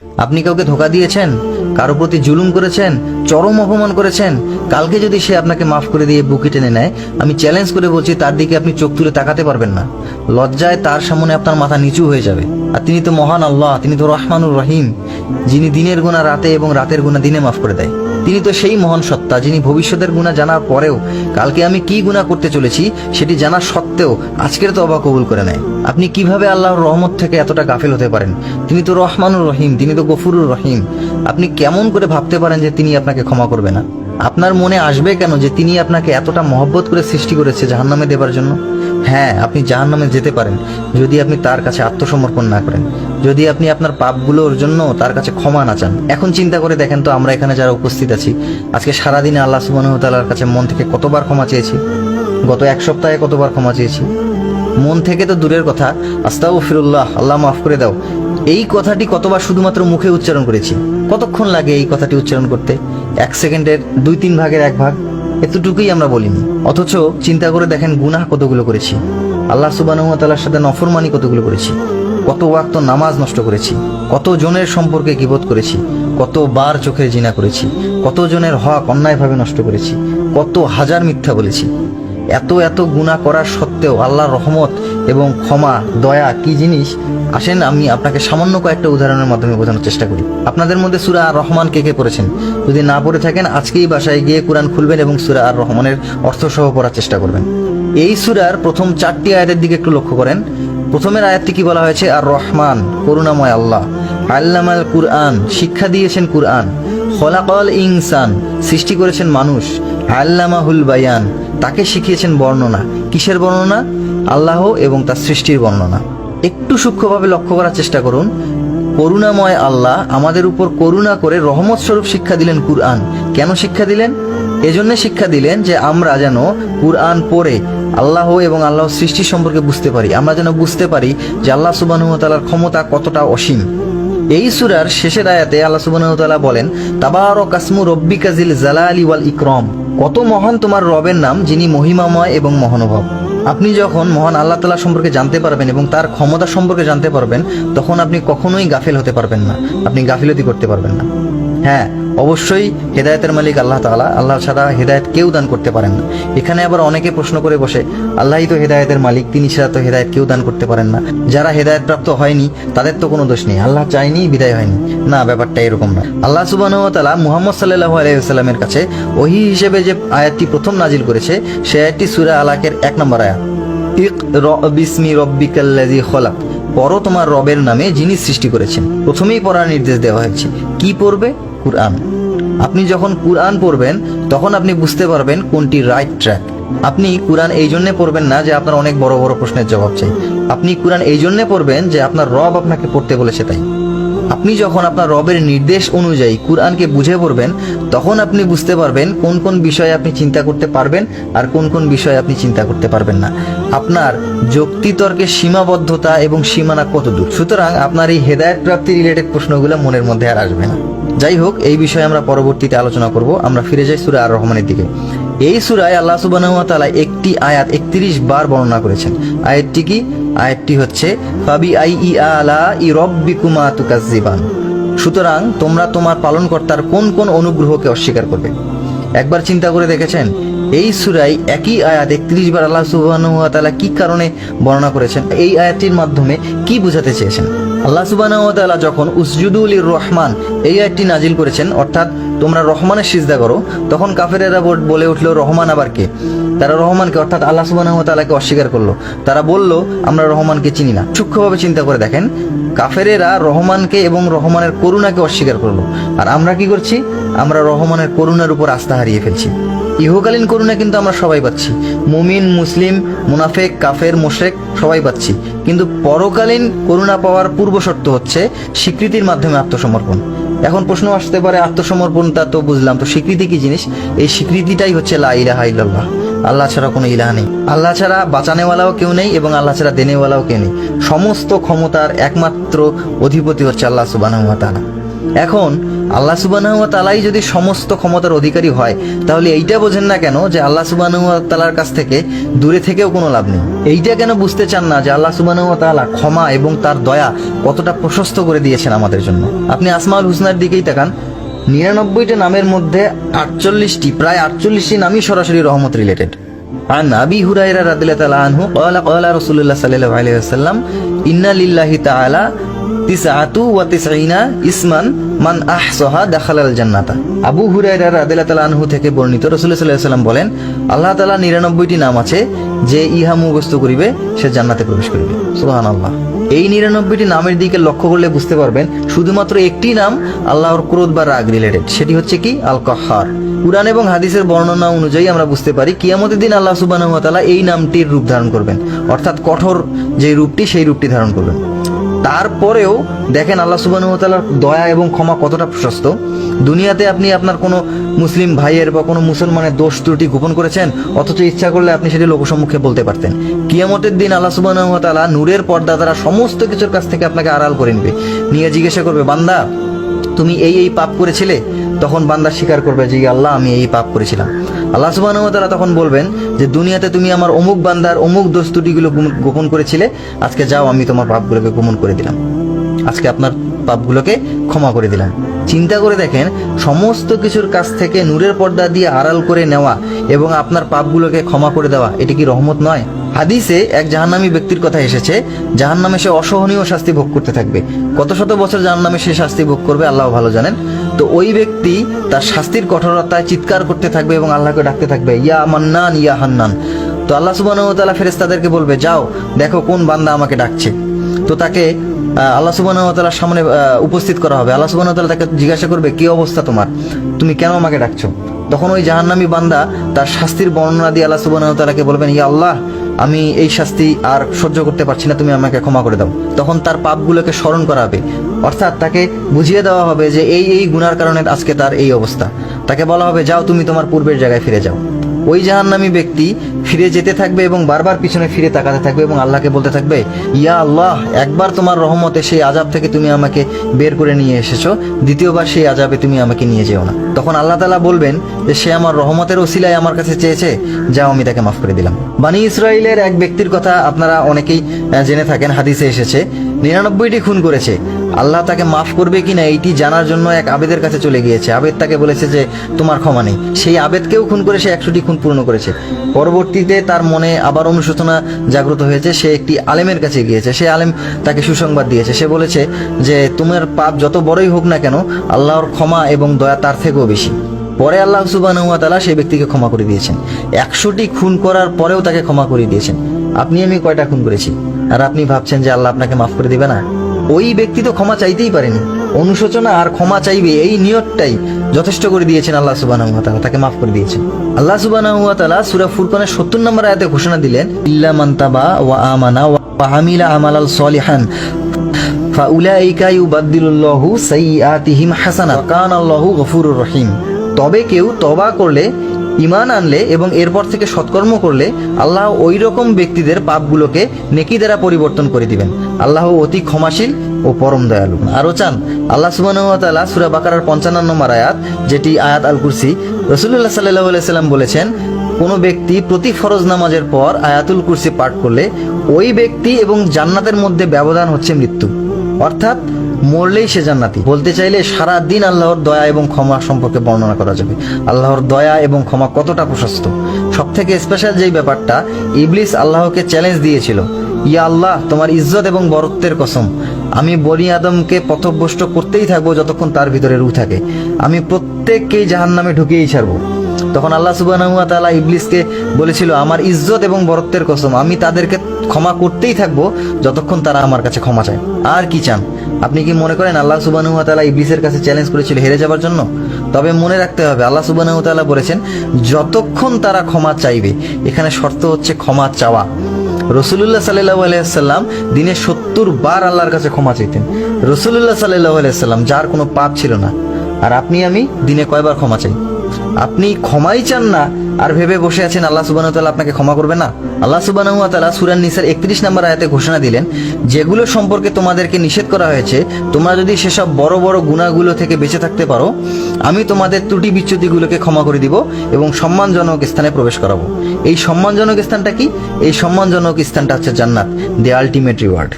আপনি কাউকে ধোকা দিয়েছেন, কারো প্রতি জুলুম করেছেন, চরম অপমান করেছেন, কালকে যদি সে আপনাকে মাফ করে দিয়ে বুকে টেনে নেয়, আমি চ্যালেঞ্জ করে বলছি তার দিকে আপনি চোখ তুলে তাকাতে পারবেন না। লজ্জায় তার সামনে আপনার মাথা নিচু হয়ে যাবে। আর তিনি তো মহান আল্লাহ, তিনি তো রহমানুর রহিম, যিনি দিনের গুনাহ রাতে এবং রাতের গুনাহ দিনে মাফ করে দেয়। তিনি তো সেই মহান সত্তা যিনি ভবিষ্যতের গুনাহ জানার পরেও কালকে আমি কি গুনাহ করতে চলেছি সেটি জানার সত্ত্বেও আজকের তওবা কবুল করে নেয়। আপনি কিভাবে আল্লাহর রহমত থেকে এতটা গাফিল হতে পারেন? তিনি তো রহমানুর রহিম, তিনি তো গফুরুর রহিম। আপনি কেমন করে ভাবতে পারেন যে তিনি আপনাকে ক্ষমা করবে না? আপনার মনে আসবে কেন যে তিনি আপনাকে এতটা মহব্বত করে সৃষ্টি করেছে জাহান্নামে দেবার জন্য? হ্যাঁ, আপনি জাহান্নামে যেতে পারেন যদি আপনি তার কাছে আত্মসমর্পণ না করেন, যদি আপনি আপনার পাপগুলোর জন্য তার কাছে ক্ষমা না চান। এখন চিন্তা করে দেখেন তো, আমরা এখানে যারা উপস্থিত আছি আজকে সারাদিনে আল্লাহ সুবহানাহু ওয়া তাআলার কাছে মন থেকে কতবার ক্ষমা চেয়েছি? গত এক সপ্তাহে কতবার ক্ষমা চেয়েছি? মন থেকে তো দূরের কথা, আস্তাগফিরুল্লাহ, আল্লাহ মাফ করে দাও, এই কথাটি কতবার শুধুমাত্র মুখে উচ্চারণ করেছি? কতক্ষণ লাগে এই কথাটি উচ্চারণ করতে? 1 সেকেন্ডের 2-3 ভাগের 1 ভাগ, এতটুকুই আমরা বলিনি। অথচ চিন্তা করে দেখেন গুনাহ কতগুলো করেছি, আল্লাহ সুবহানাহু ওয়া তাআলার সাথে নফরমানি কতগুলো করেছি, কত ওয়াক্ত নামাজ নষ্ট করেছি, কত জনের সম্পর্কে গীবত করেছি, কতবার চোখের জিনা করেছি, কত জনের হক অন্যায়ভাবে নষ্ট করেছি, কত হাজার মিথ্যা বলেছি। এত গুনাহ করার সত্ত্বেও আল্লাহর রহমত এবং ক্ষমা, দয়া কি জিনিস আসেন আমি আপনাকে সামান্য কয়েকটা উদাহরণের মাধ্যমে বোঝানোর চেষ্টা করি। আপনাদের মধ্যে সূরা আর রহমান কে কে পড়েছেন? যদি না পড়ে থাকেন আজকেই বাসায় গিয়ে কোরআন খুলবেন এবং সূরা আর রহমানের অর্থ সহ পড়ার চেষ্টা করবেন। এই সূরার প্রথম 4টি আয়াতের দিকে একটু লক্ষ্য করেন। প্রথমের আয়াতটি কি বলা হয়েছে? আর রহমান, করুণাময় আল্লাহ। আল্লামাল কুরআন, শিক্ষা দিয়েছেন কুরআন। খলাকাল ইনসান, সৃষ্টি করেছেন মানুষ। আল্লামাহুল বায়ান, তাকে শিখিয়েছেন বর্ণনা। কিসের বর্ণনা? আল্লাহ এবং তার সৃষ্টির বর্ণনা। একটু সূক্ষ্মভাবে লক্ষ্য করার চেষ্টা করুন। করুণাময় আল্লাহ আমাদের উপর করুণা করে রহমত স্বরূপ শিক্ষা দিলেন কুরআন। কেন শিক্ষা দিলেন? এজন্য শিক্ষা দিলেন যে আমরা যেন কুরআন পড়ে আল্লাহ এবং আল্লাহর সৃষ্টি সম্পর্কে বুঝতে পারি। আমরা যেন বুঝতে পারি যে আল্লাহ সুবহানাহু ওয়া তাআলার ক্ষমতা কতটা অসীম। এই সূরার শেষের আয়াতে আল্লাহ সুবহানাহু ওয়া তাআলা বলেন, তাবারাকাসমু রব্বিকা যিল জালালি ওয়াল ইকরাম, কত মহান তোমার রবের নাম যিনি মহিমাময় এবং মহানুভব। আপনি যখন মহান আল্লাহ তাআলা সম্পর্কে জানতে পারবেন এবং তার ক্ষমতা সম্পর্কে জানতে পারবেন, তখন আপনি কখনোই গাফিল হতে পারবেন না, আপনি গাফিলতি করতে পারবেন না। হ্যাঁ, অবশ্যই হেদায়েতের মালিক আল্লাহ তাআলা, আল্লাহ ছাড়া হেদায়েত কেউ দান করতে পারেন না। এখানে আবার অনেকে প্রশ্ন করে বসে, আল্লাহই তো হেদায়েতের মালিক, তিনি ছাড়া তো হেদায়েত কেউ দান করতে পারেন না, যারা হেদায়েত প্রাপ্ত হয়নি তাদের তো কোনো দোষ নেই, আল্লাহ চাইনি বিদায় হয়নি। না, ব্যাপারটা এরকম না। আল্লাহ সুবহানাহু ওয়া তাআলা মুহাম্মদ সাল্লাল্লাহু আলাইহি ওয়াসাল্লামের কাছে ওহী হিসেবে যে আয়াতটি প্রথম নাজিল করেছে, সে আয়াতটি সূরা আলাকের 1 নম্বর আয়াত, ইকরা বিসমি রাব্বিকাল্লাযী খলাক, পড়ো তোমার রবের নামে যিনি সৃষ্টি করেছেন। প্রথমেই পড়ার নির্দেশ দেওয়া হয়েছে। কি পড়বে? কুরআন। আপনি যখন কুরআন পড়বেন তখন আপনি বুঝতে পারবেন কোনটি রাইট ট্র্যাক। আপনি কুরআন এই জন্য পড়বেন না যে আপনার অনেক বড় বড় প্রশ্নের জবাব চাই, আপনি কুরআন এই জন্য পড়বেন যে আপনার রব আপনাকে পড়তে বলেছে তাই। আপনি যখন আপনার রবের নির্দেশ অনুযায়ী কুরআনকে বুঝে পড়বেন তখন আপনি বুঝতে পারবেন কোন কোন বিষয়ে আপনি চিন্তা করতে পারবেন আর কোন কোন বিষয়ে আপনি চিন্তা করতে পারবেন না, আপনার যুক্তিতর্কের সীমাবদ্ধতা এবং সীমানা কতদূর। সুতরাং আপনার এই হেদায়েত প্রাপ্তি রিলেটেড প্রশ্নগুলো মনের মধ্যে আর আসবে না। যাই হোক, এই বিষয়ে আমরা পরবর্তীতে আলোচনা করব। আমরা ফিরে যাই সূরা আর রহমানের দিকে। এই সূরায় আল্লাহ সুবহানাহু ওয়া তাআলা একটি আয়াত 31 বার বর্ণনা করেছেন। আয়াতটি কি? আয়াতটি হচ্ছে ফাবি আইই আলাই রাব্বিকুমা তুকাজ্জিবান, সুতরাং তোমরা তোমার পালনকর্তার কোন কোন অনুগ্রহকে অস্বীকার করবে। একবার চিন্তা করে দেখেছেন এই সূরায় একই আয়াত 31 বার আল্লাহ সুবহানাহু ওয়া তাআলা কি কারণে বর্ণনা করেছেন? এই আয়াতটির মাধ্যমে কি বোঝাতে চেয়েছেন? আল্লাহ সুবহানাহু ওয়া তাআলা যখন উসজুদু লির রহমান এই আয়াতটি নাজিল করেছেন, অর্থাৎ তোমরা রহমানের সিজদা করো, তখন কাফেরেরা বলে উঠলো রহমান আবার কে? তারা রহমানকে অর্থাৎ আল্লাহ সুবহানাহু ওয়া তাআলাকে অস্বীকার করলো। তারা বলল আমরা রহমানকে চিনি না। সূক্ষ্মভাবে চিন্তা করে দেখেন, কাফেরেরা রহমানকে এবং রহমানের করুণাকে অস্বীকার করলো, আর আমরা কি করছি? আমরা রহমানের করুণার উপর আস্থা হারিয়ে ফেলছি। ইহকালীন করুণা কিন্তু আমরা সবাই পাচ্ছি, মুমিন, মুসলিম, মুনাফেক, কাফের, মুশরিক সবাই পাচ্ছি, কিন্তু পরকালীন করুণা পাওয়ার পূর্ব শর্ত হচ্ছে স্বীকৃতির মাধ্যমে আত্মসমর্পণ। এখন প্রশ্ন আসতে পারে, আত্মসমর্পণটা তো বুঝলাম, তো স্বীকৃতি কি জিনিস? এই স্বীকৃতিটাই হচ্ছে লা ইলাহা ইল্লাল্লাহ, আল্লাহ ছাড়া কোনো ইলাহ নেই, আল্লাহ ছাড়া বাঁচানেওয়ালাও কেউ নেই এবং আল্লাহ ছাড়া দেনেওয়ালাও কেউ নেই। সমস্ত ক্ষমতার একমাত্র অধিপতি হচ্ছে আল্লাহ সুবহানাহু ওয়া তাআলা। এখন আল্লাহ সুবহানাহু ওয়া তাআলাই যদি সমস্ত ক্ষমতার অধিকারী হয়, তাহলে এইটা বোঝেন না কেন যে আল্লাহ সুবহানাহু ওয়া তাআলার কাছ থেকে দূরে থেকেও কোনো লাভ নেই? এইটা কেন বুঝতে চান না যে আল্লাহ সুবহানাহু ওয়া তাআলা ক্ষমা এবং তার দয়া কতটা প্রশস্ত করে দিয়েছেন আমাদের জন্য? আপনি আসমাউল হুসনার দিকেই তাকান। 99টা নামের মধ্যে 48টি, প্রায় 48টি নামই সরাসরি রহমত রিলেটেড। عن أبي هريرة رضي الله تعالى عنه قال قال رسول الله صلى الله عليه وسلم إن لله تعالى 99 ইসমান মান আহসাহা দাখালাল জান্নাতা। আবু হুরায়রা রাদিয়াল্লাহু তাআলা আনহু থেকে বর্ণিত, রাসূলুল্লাহ সাল্লাল্লাহু আলাইহি ওয়াসাল্লাম বলেন, আল্লাহ তাআলা 99টি নাম আছে, যে ইহা মুখস্থ করিবে সে জান্নাতে প্রবেশ করিবে। সুবহানাল্লাহ। এই 99টি নামের দিকে লক্ষ্য করলে বুঝতে পারবেন শুধুমাত্র একটি নাম আল্লাহর ক্রোধ বা রাগ রিলেটেড, সেটি হচ্ছে কি? আল কাহ্হার। কুরআন এবং হাদিসের বর্ণনা অনুযায়ী আমরা বুঝতে পারি কিয়ামতের দিন আল্লাহ সুবহানাহু ওয়া তাআলা এই নামটির রূপ ধারণ করবেন, অর্থাৎ কঠোর যে রূপটি সেই রূপটি ধারণ করবেন। তারপরেও দেখেন আল্লাহ সুবহানাহু ওয়া তাআলার দয়া এবং ক্ষমা কতটা প্রশস্ত। দুনিয়াতে আপনি আপনার কোনো মুসলিম ভাইয়ের বা কোনো মুসলমানের দোষ ত্রুটি গোপন করেছেন, অথচ ইচ্ছা করলে আপনি সেটি লোকসম্মুখে বলতে পারতেন। কিয়ামতের দিন আল্লাহ সুবহানাহু ওয়া তাআলা নূরের পর্দা দ্বারা সমস্ত কিছুর কাছ থেকে আপনাকে আড়াল করে নেবে, নিয়ে জিজ্ঞাসা করবে, বান্দা তুমি এই পাপ করেছিলে? তখন বান্দা স্বীকার করবে যে আল্লাহ আমি এই পাপ করেছিলাম। আল্লাহ সুবহানাহু ওয়া তাআলা তখন বলবেন যে দুনিয়াতে তুমি আমার অমুক বান্দার অমুক দোষ ত্রুটিগুলো গোপন করেছিলে, আজকে যাও আমি তোমার পাপগুলোকে গোপন করে দিলাম, আজকে আপনার পাপগুলোকে ক্ষমা করে দিলাম। চিন্তা করে দেখেন, সমস্ত কিছুর কাছ থেকে নূরের পর্দা দিয়ে আড়াল করে নেওয়া এবং আপনার পাপগুলোকে ক্ষমা করে দেওয়া, এটি কি রহমত নয়? হাদিসে এক জাহান্নামী ব্যক্তির কথা এসেছে, জাহান্নামে সে অসহনীয় শাস্তি ভোগ করতে থাকবে। কত শত বছর জাহান্নামে সে শাস্তি ভোগ করবে আল্লাহ ভালো জানেন। তো ওই ব্যক্তি তার শাস্তির কঠোরতায় চিৎকার করতে থাকবে এবং আল্লাহকে ডাকতে থাকবে, ইয়া মান্নান ইয়া হান্নান। তো আল্লাহ সুবহানাহু ওয়া তাআলা ফেরেশতাদেরকে বলবে, যাও দেখো কোন বান্দা আমাকে ডাকছে। তো তাকে আল্লাহ সুবহানাহু ওয়া তাআলার সামনে উপস্থিত করা হবে। আল্লাহ সুবহানাহু ওয়া তাআলা তাকে জিজ্ঞাসা করবে, কি অবস্থা তোমার, তুমি কেন আমাকে ডাকছো? তখন ওই জাহান্নামী বান্দা তার শাস্তির বর্ণনা দিয়ে আল্লাহ সুবহানাহু ওয়া তাআলাকে বলবেন, ইয়া আল্লাহ আমি এই শাস্তি আর সহ্য করতে পারছি না, তুমি আমাকে ক্ষমা করে দাও। তখন তার পাপগুলোকে স্মরণ করা হবে, অর্থাৎ তাকে বুঝিয়ে দেওয়া হবে যে এই গুনার কারণে আজকে তার এই অবস্থা। তাকে বলা হবে, যাও তুমি তোমার পূর্বের জায়গায় ফিরে যাও। ওই জাহান্নামী ব্যক্তি ফিরে যেতে থাকবে এবং বারবার পিছনে ফিরে তাকাতে থাকবে এবং আল্লাহকে বলতে থাকবে, ইয়া আল্লাহ একবার তোমার রহমতে সেই আযাব থেকে তুমি আমাকে বের করে নিয়ে এসেছো, দ্বিতীয়বার সেই আযাবে তুমি আমাকে নিয়ে যেও না। তখন আল্লাহ তাআলা বলবেন যে সে আমার রহমতের ওসিলায় আমার কাছে চেয়েছে, যাও আমি তাকে মাফ করে দিলাম। বনী ইসরাইলের এক ব্যক্তির কথা আপনারা অনেকেই জেনে থাকেন, হাদিসে এসেছে 99টি খুন করেছে। আল্লাহ তাকে মাফ করবে কিনা এইটি জানার জন্য এক আবেদের কাছে চলে গিয়েছে। আবেদ তাকে বলেছে যে তোমার ক্ষমা নেই। সেই আবেদকেও খুন করে সে 100টি খুন পূর্ণ করেছে। পরবর্তীতে তার মনে আবার অনুশোচনা জাগ্রত হয়েছে, সে একটি আলেমের কাছে গিয়েছে। সে আলেম তাকে সুসংবাদ দিয়েছে। সে বলেছে যে তোমার পাপ যত বড়ই হোক না কেন, আল্লাহর ক্ষমা এবং দয়া তার থেকেও বেশি। পরে আল্লাহ সুবহানাহু ওয়া তাআলা সেই ব্যক্তিকে ক্ষমা করে দিয়েছেন। 100টি খুন করার পরেও তাকে ক্ষমা করে দিয়েছেন। আপনি আমি কয়টা খুন করেছি আর আপনি ভাবছেন যে আল্লাহ আপনাকে মাফ করে দিবে না? ওই ব্যক্তি তো ক্ষমা চাইতেই পারেনি, অনুশোচনা আর ক্ষমা চাইবে এই নিয়তটাই যথেষ্ট করে দিয়েছেন আল্লাহ সুবহানাহু ওয়া তাআলা, তাকে মাফ করে দিয়েছেন। আল্লাহ সুবহানাহু ওয়া তাআলা সূরা ফুরকানের 70 নম্বর আয়াতে ঘোষণা দিলেন, ইল্লা মান তাবা ওয়া আমানা ওয়া আমিলা আমালাল সলিহান ফাউলাইকা ইউবাদদিলুল্লাহু সাইয়্যাতিহিম হাসানাত ওয়া কানাল্লাহু গফুরুর রহিম। তবে কেউ তওবা করলে, ঈমান আনলে এবং এরপর থেকে সৎকর্ম করলে আল্লাহ ওই রকম ব্যক্তিদের পাপগুলোকে নেকি দ্বারা পরিবর্তন করে দিবেন। আল্লাহ অতি ক্ষমাশীল ও পরম দয়ালু। আরো চান, আল্লাহ সুবহানাহু ওয়া তাআলা সূরা বাকারার 55 নম্বর আয়াত, যেটি আয়াত আল কুরসি, রাসূলুল্লাহ সাল্লাল্লাহু আলাইহি সাল্লাম বলেছেন, কোনো ব্যক্তি প্রতি ফরজ নামাজের পর আয়াতুল কুরসি পাঠ করলে ওই ব্যক্তি এবং জান্নাতের মধ্যে ব্যবধান হচ্ছে মৃত্যু, অর্থাৎ মরলেই সে জান্নাতি। বলতে চাইলে সারা দিন আল্লাহর দয়া এবং ক্ষমা সম্পর্কে বর্ণনা করা যাবে। আল্লাহর দয়া এবং ক্ষমা কতটা প্রশস্ত। সব থেকে স্পেশাল যেই ব্যাপারটা, ইবলিস আল্লাহকে চ্যালেঞ্জ দিয়েছিল, ইয়া আল্লাহ তোমার ইজ্জত এবং বরত্বের কসম, আমি বনি আদমকে পথভ্রষ্ট করতেই থাকবো যতক্ষণ তার ভিতরে রূহ থাকে, আমি প্রত্যেককেই জাহান্নামে ঢুকিয়েই ছাড়বো। তখন আল্লাহ সুবহানাহু ওয়া তাআলা ইবলিসকে বলেছিল, আমার ইজ্জত এবং বরত্বের কসম, আমি তাদেরকে ক্ষমা করতেই থাকবো যতক্ষণ তারা আমার কাছে ক্ষমা চায়। আর কি চান? আপনি কি মনে করেন আল্লাহ সুবহানাহু ওয়া তাআলা ইবলিসের কাছে চ্যালেঞ্জ করেছিল হেরে যাবার জন্য? তবে মনে রাখতে হবে, আল্লাহ সুবহানাহু ওয়া তাআলা বলেছেন যতক্ষণ তারা ক্ষমা চাইবে। এখানে শর্ত হচ্ছে ক্ষমা চাওয়া। রাসূলুল্লাহ সাল্লাল্লাহু আলাইহি ওয়াসাল্লাম দিনে 70 বার আল্লাহর কাছে ক্ষমা চাইতেন। রাসূলুল্লাহ সাল্লাল্লাহু আলাইহি ওয়াসাল্লাম যার কোনো পাপ ছিল না, আর আপনি আমি দিনে কয়বার ক্ষমা চাই? আপনি ক্ষমাই চান না, আর ভেবে বসে আছেন আল্লাহ সুবহানাহু ওয়া তাআলা আপনাকে ক্ষমা করবে না? আল্লাহ সুবহানাহু ওয়া তাআলা সূরা নিসার 31 নম্বর আয়াতে ঘোষণা দিলেন, যেগুলো সম্পর্কে তোমাদেরকে নিষেধ করা হয়েছে তোমরা যদি সেসব বড় বড় গুনাহগুলো থেকে বেঁচে থাকতে পারো, আমি তোমাদের ত্রুটি বিচ্যুতিগুলোকে ক্ষমা করে দিব এবং সম্মানজনক স্থানে প্রবেশ করাবো। এই সম্মানজনক স্থানটা কি? এই সম্মানজনক স্থানটা হচ্ছে জান্নাত, দ্য আলটিমেট রিওয়ার্ড।